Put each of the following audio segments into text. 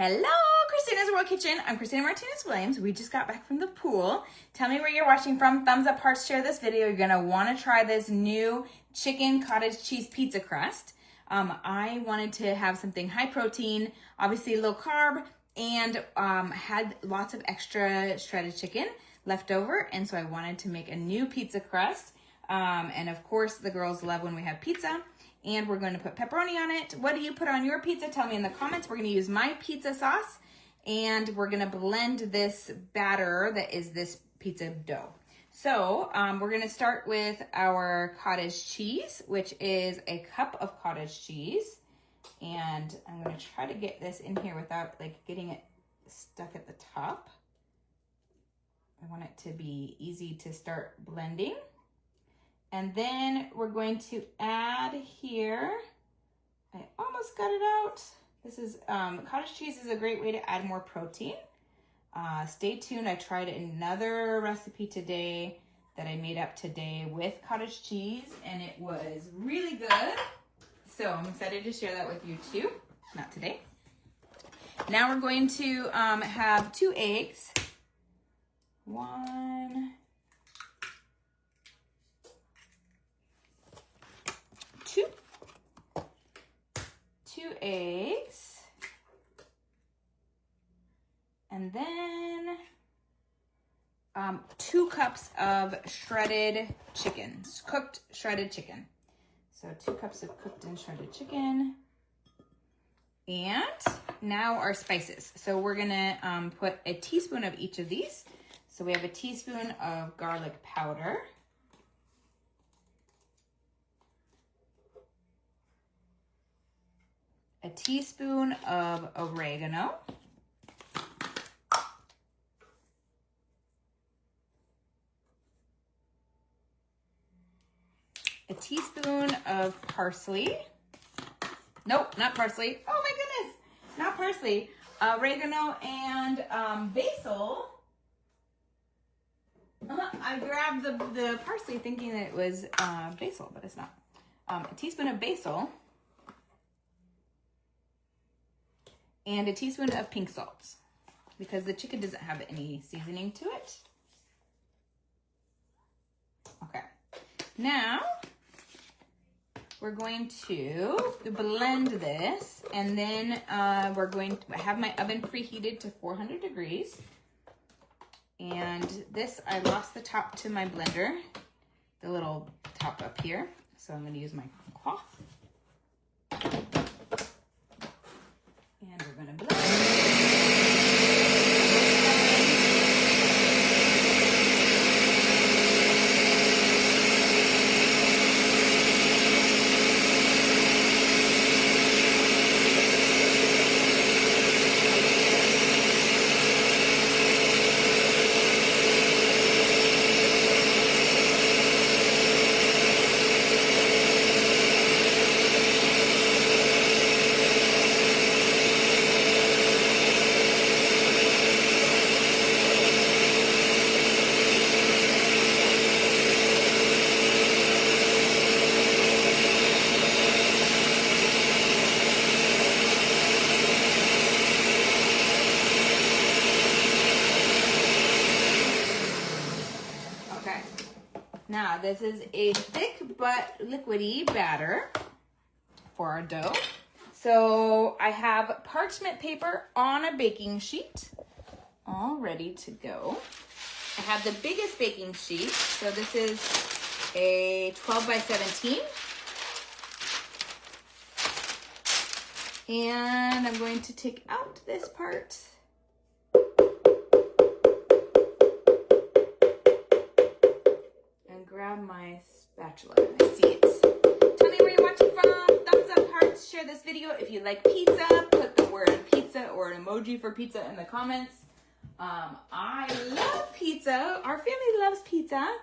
Hello, Christina's World Kitchen. I'm Christina Martinez-Williams. We just got back from the pool. Tell me where you're watching from. Thumbs up, hearts, share this video. You're gonna wanna try this new chicken cottage cheese pizza crust. I wanted to have something high protein, obviously low carb, and had lots of extra shredded chicken left over. And so I wanted to make a new pizza crust. And of course, the girls love when we have pizza. And we're going to put pepperoni on it. What do you put on your pizza? Tell me in the comments. We're going to use my pizza sauce, and we're going to blend this batter that is this pizza dough. So we're going to start with our cottage cheese, which is a cup of cottage cheese. And I'm going to try to get this in here without like getting it stuck at the top. I want it to be easy to start blending. And then we're going to add here, I almost got it out. This is, cottage cheese is a great way to add more protein. Stay tuned, I tried another recipe today that I made up today with cottage cheese, and it was really good. So I'm excited to share that with you too, not today. Now we're going to have 2 eggs. 1, 2 eggs, and then 2 cups of shredded chicken, cooked shredded chicken. So 2 cups of cooked and shredded chicken. And now our spices. So we're gonna put a teaspoon of each of these. So we have a teaspoon of garlic powder, a teaspoon of oregano, a teaspoon of parsley. Nope, not parsley. Oh my goodness, not parsley. Oregano and basil. I grabbed the parsley thinking that it was basil, but it's not. A teaspoon of basil. And a teaspoon of pink salt, because the chicken doesn't have any seasoning to it. Okay, now we're going to blend this, and then we're going to have my oven preheated to 400 degrees. And this, I lost the top to my blender, the little top up here. So I'm going to use my cloth. And we're going to blend. Now, this is a thick but liquidy batter for our dough. So I have parchment paper on a baking sheet, all ready to go. I have the biggest baking sheet. So this is a 12 by 17. And I'm going to take out this part. Grab my spatula and I see it. Tell me where you're watching from. Thumbs up, hearts, share this video. If you like pizza, put the word pizza or an emoji for pizza in the comments. I love pizza. Our family loves pizza.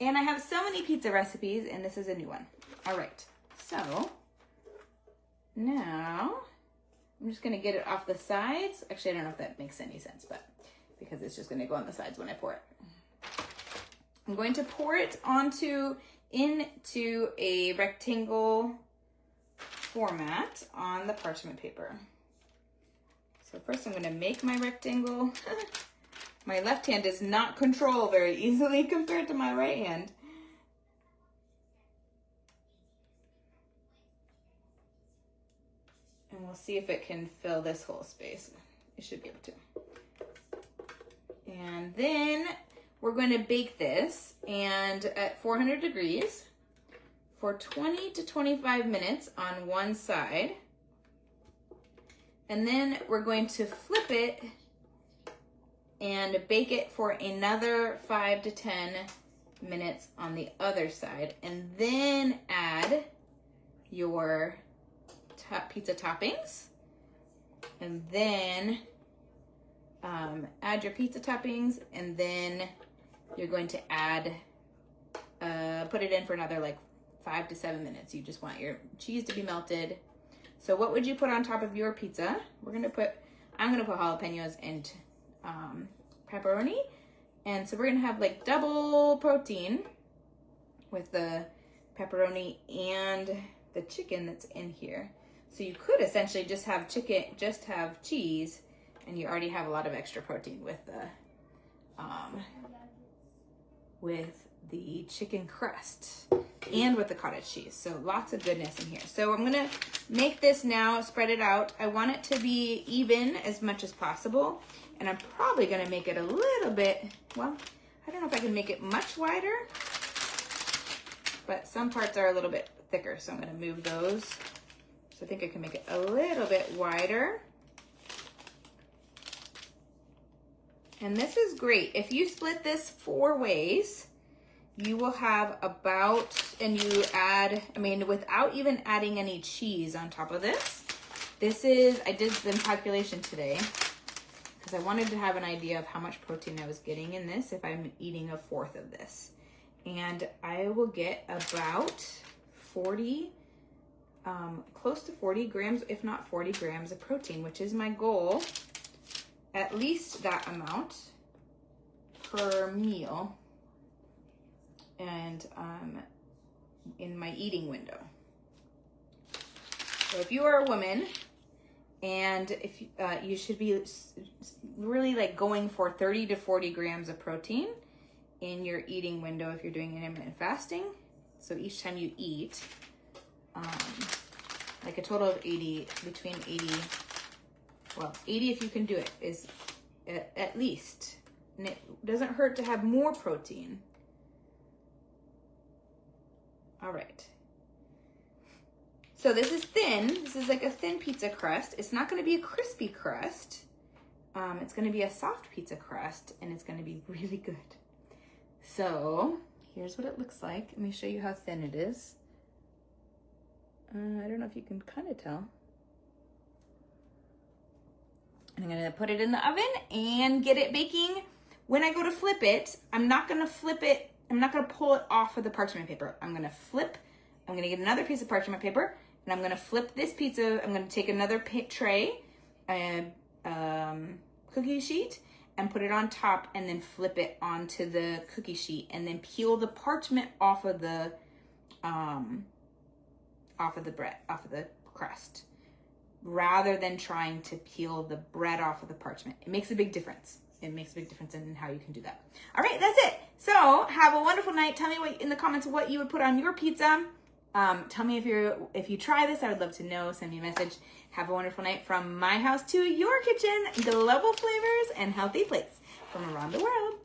And I have so many pizza recipes, and this is a new one. All right, so now I'm just gonna get it off the sides. Actually, I don't know if that makes any sense, but because it's just gonna go on the sides when I pour it. I'm going to pour it into a rectangle format on the parchment paper. So So first I'm gonna make my rectangle. My left hand does not control very easily compared to my right hand. And we'll see if it can fill this whole space. It should be able to. And then we're going to bake this and at 400 degrees for 20 to 25 minutes on one side. And then we're going to flip it and bake it for another 5 to 10 minutes on the other side. And then add your pizza toppings. And then add your pizza toppings, and then you're going to add, put it in for another like 5 to 7 minutes. You just want your cheese to be melted. So what would you put on top of your pizza? I'm gonna put jalapenos and pepperoni. And so we're gonna have like double protein with the pepperoni and the chicken that's in here. So you could essentially just have chicken, just have cheese, and you already have a lot of extra protein with the chicken crust and with the cottage cheese. So lots of goodness in here. So I'm gonna make this now, spread it out. I want it to be even as much as possible. And I'm probably gonna make it a little bit, well, I don't know if I can make it much wider, but some parts are a little bit thicker. So I'm gonna move those. So I think I can make it a little bit wider. And this is great. If you split this 4 ways, you will have about, and you add, I mean, without even adding any cheese on top of this. This is, I did the calculation today because I wanted to have an idea of how much protein I was getting in this if I'm eating a 1/4 of this. And I will get about 40, close to 40 grams, if not 40 grams of protein, which is my goal. At least that amount per meal and in my eating window. So if you are a woman and if you should be really like going for 30 to 40 grams of protein in your eating window if you're doing intermittent fasting. So each time you eat, like a total of 80, between 80, well, 80 if you can do it, is at least. And it doesn't hurt to have more protein. All right. So this is thin. This is like a thin pizza crust. It's not going to be a crispy crust. It's going to be a soft pizza crust, and it's going to be really good. So here's what it looks like. Let me show you how thin it is. I don't know if you can kind of tell. And I'm gonna put it in the oven and get it baking. When I go to flip it, I'm not gonna flip it, I'm not gonna pull it off of the parchment paper. I'm gonna get another piece of parchment paper, and I'm gonna flip this pizza. I'm gonna take another tray, cookie sheet, and put it on top, and then flip it onto the cookie sheet, and then peel the parchment off of the crust, rather than trying to peel the bread off of the parchment. It makes a big difference. It makes a big difference in how you can do that. All right, that's it. So have a wonderful night. Tell me in the comments what you would put on your pizza. Tell me if you try this. I would love to know. Send me a message. Have a wonderful night from my house to your kitchen. Global flavors and healthy plates from around the world.